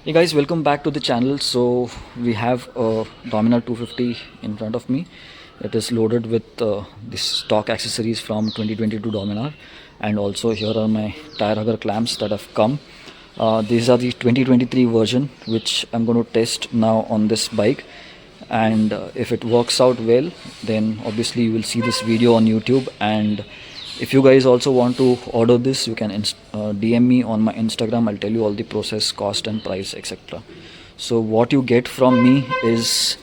Hey guys, welcome back to the channel. So we have a Dominar 250 in front of me. It is loaded with the stock accessories from 2022 Dominar, and also here are my tire hugger clamps that have come. These are the 2023 version which I'm going to test now on this bike, and if it works out well, then obviously you will see this video on YouTube. And if you guys also want to order this, you can DM me on my Instagram. I'll tell you all the process, cost and price, etc. So what you get from me is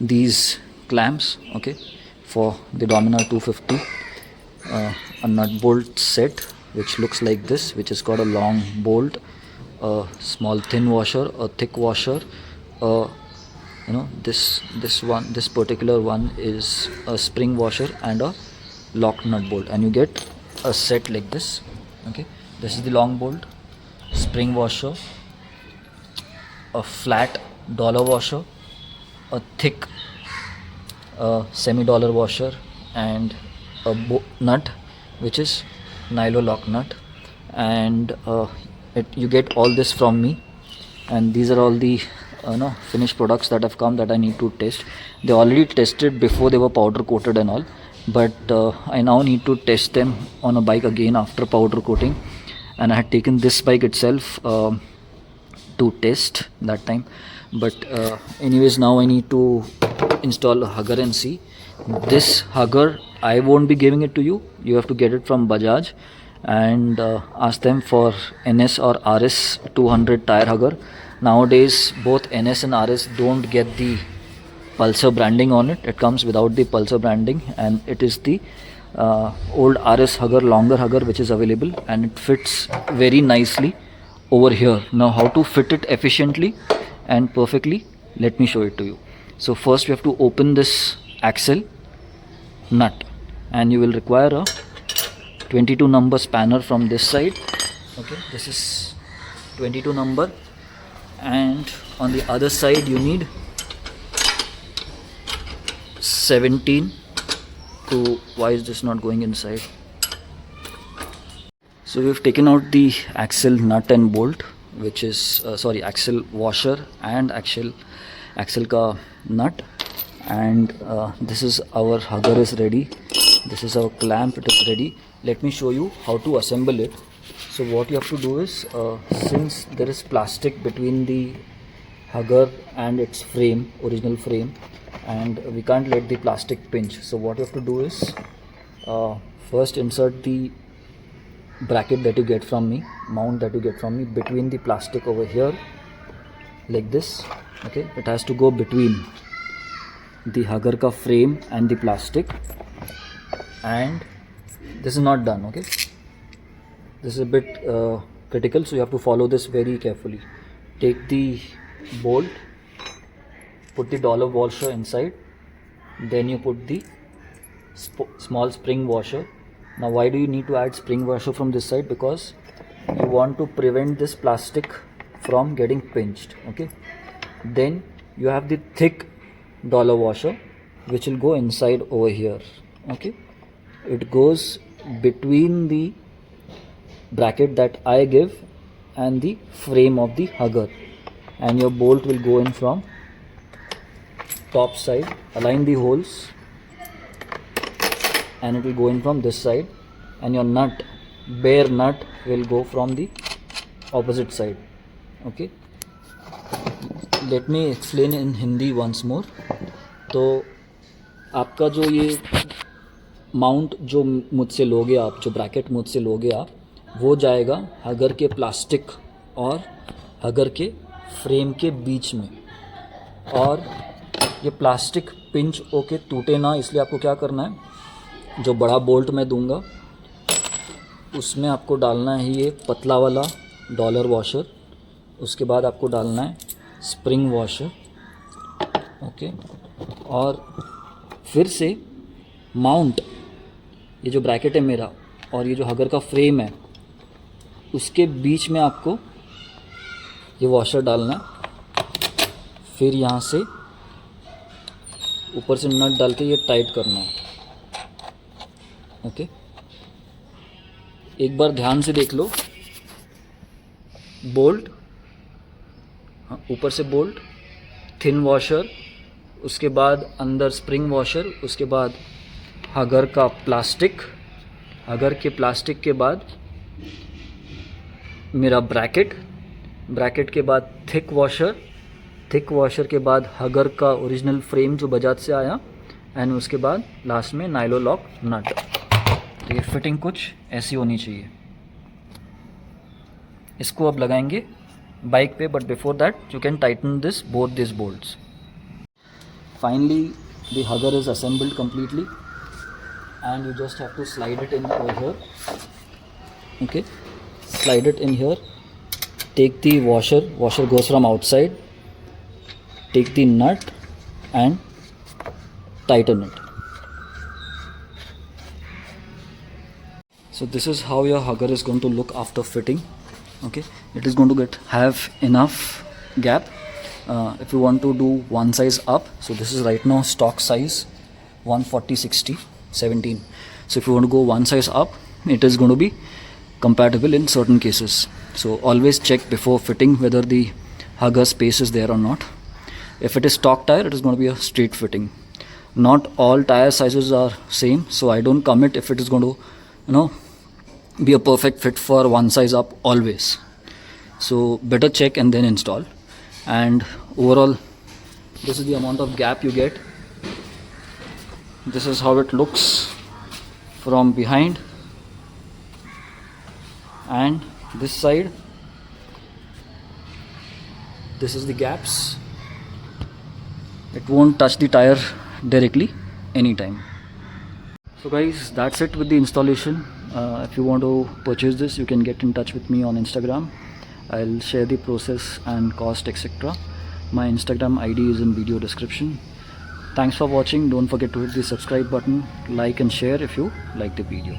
these clamps, okay, for the Dominar 250, a nut bolt set which looks like this, which has got a long bolt, a small thin washer, a thick washer, this particular one is a spring washer and a lock nut bolt, and you get a set like this. Okay, this is the long bolt, spring washer, a flat dollar washer, a thick semi dollar washer, and a nut which is nylon lock nut. And you get all this from me, and these are all the finished products that have come that I need to test. They already tested before, they were powder coated and all, but I now need to test them on a bike again after powder coating. And I had taken this bike itself to test that time, but anyways, now I need to install a hugger and see. This hugger I won't be giving it to you. You have to get it from Bajaj and ask them for NS or RS 200 tire hugger. Nowadays both NS and RS don't get the Pulsar branding on it. It comes without the Pulsar branding, and it is the old RS hugger, longer hugger, which is available, and it fits very nicely over here. Now how to fit it efficiently and perfectly, let me show it to you. So first we have to open this axle nut, and you will require a 22 number spanner from this side. Okay, this is 22 number, and on the other side you need 17 to, why is this not going inside? So we've taken out the axle nut and bolt, which is axle washer and axle ka nut, and this is our hugger is ready. This is our clamp, it is ready. Let me show you how to assemble it. So what you have to do is, since there is plastic between the hugger and its frame, original frame, and we can't let the plastic pinch, so what you have to do is first insert the bracket that you get from me, mount that you get from me, between the plastic over here like this. Okay, it has to go between the hugger ka frame and the plastic, and this is not done. Okay, this is a bit critical, so you have to follow this very carefully. Take the bolt, put the dollar washer inside, then you put the small spring washer. Now why do you need to add spring washer from this side? Because you want to prevent this plastic from getting pinched. Okay, then you have the thick dollar washer which will go inside over here. Okay, it goes between the bracket that I give and the frame of the hugger, and your bolt will go in from top side. Align the holes, and it will go in from this side, and your nut, bare nut, will go from the opposite side. Okay, let me explain in Hindi once more. तो आपका जो ये mount जो मुझसे लोगे आप, जो bracket मुझसे लोगे आप, वो जाएगा हगर के प्लास्टिक और हगर के फ्रेम के बीच में, और ये प्लास्टिक पिंच होके टूटे ना, इसलिए आपको क्या करना है, जो बड़ा बोल्ट मैं दूंगा उसमें आपको डालना है ये पतला वाला डॉलर वॉशर, उसके बाद आपको डालना है स्प्रिंग वॉशर। ओके, और फिर से माउंट, ये जो ब्रैकेट है मेरा और ये जो हगर का फ्रेम है, उसके बीच में आपको ये वॉशर डालना है। फिर यहाँ से ऊपर से नट डाल के ये टाइट करना है। ओके, एक बार ध्यान से देख लो, बोल्ट ऊपर से बोल्ट, थिन वॉशर, उसके बाद अंदर स्प्रिंग वॉशर, उसके बाद हगर का प्लास्टिक, हगर के प्लास्टिक के बाद मेरा ब्रैकेट, ब्रैकेट के बाद थिक वॉशर, थिक वॉशर के बाद हगर का ओरिजिनल फ्रेम जो बजाज से आया, एंड उसके बाद लास्ट में नाइलो लॉक नट। तो ये फिटिंग कुछ ऐसी होनी चाहिए। इसको अब लगाएंगे बाइक पे, but before that you can tighten this both this bolts. Finally the hugger is assembled completely and you just have to slide it in over here. Okay, slide it in here, take the washer goes from outside, take the nut and tighten it. So this is how your hugger is going to look after fitting. Okay, it is going to have enough gap. If you want to do one size up, so this is right now stock size 140/60/17. So if you want to go one size up, it is going to be compatible in certain cases. So always check before fitting whether the hugger space is there or not. If it is stock tire, it is going to be a straight fitting. Not all tire sizes are same, so I don't commit if it is going to be a perfect fit for one size up always. So better check and then install. And overall, this is the amount of gap you get. This is how it looks from behind, and this side, this is the gaps. It won't touch the tire directly anytime. So guys, that's it with the installation. If you want to purchase this, you can get in touch with me on Instagram. I'll share the process and cost, etc. My Instagram ID is in video description. Thanks for watching. Don't forget to hit the subscribe button, like and share if you like the video.